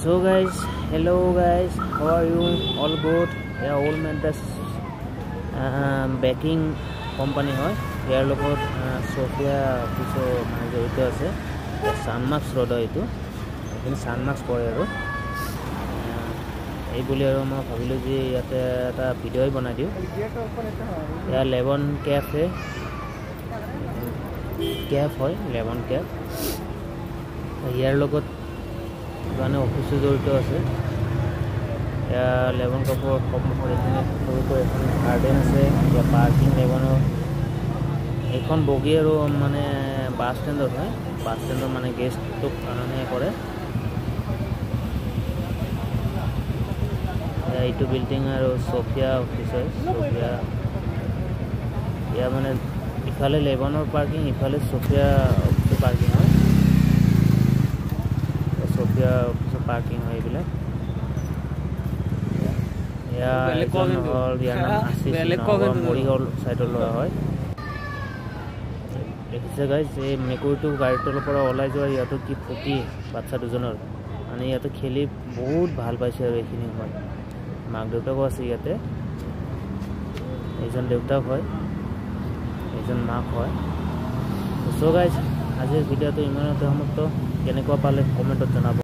So guys, hello guys, how are you? All good? Yeah, all Mendes baking company hoy. Here logot Sophia office manager ito ase. Sunmax road itu. Ini Sunmax pore aro. এই বুলি আৰু মই ভাবিলো যে ইয়াতে এটা video বনাই দিও ইয়া লেবন ক্যাফে ক্যাফ হয় লেবন ক্যাফ ইয়াৰ লগত মানে অফিস জড়িত আছে ইয়া লেবন কাপৰ সন্মুখত এখন গাৰ্ডেন আছে ইয়া পাৰ্কিং লেবনৰ এখন বগি আৰু মানে বাস ষ্টেণ্ডৰ হয় বাস ষ্টেণ্ডৰ মানে গেষ্টক কাৰণে কৰে এইটো বিল্ডিং আৰু সোফিয়া অফিস হয় সোফিয়া ইয়া মানে ইফালে লেবনৰ পাৰ্কিং ইফালে সোফিয়া অফিস পাৰ্কিং হয় সোফিয়া অফিস পাৰ্কিং হয় এইবিলাক ইয়া এখন হল ইয়াৰ নাম আছে মৰি হল সাইডৰ লোৱা হয় দেখিছে গাইজ এই মেকুৰীটো গাড়ীটোৰ পৰা ওলাই যোৱা ইয়াতো কি ফুটি বাচ্চা দুজনৰ মানে ইয়াতে খেলি বহুত ভাল পাইছে আৰু এইখিনি হয় মাক দেউতাকো আছে ইয়াতে এজন দেউতাক হয় এজন মাক হয় সো গাইজ আজিৰ ভিডিওটো ইমানতে সমাপ্ত কেনেকুৱা পালে কমেন্টত জনাব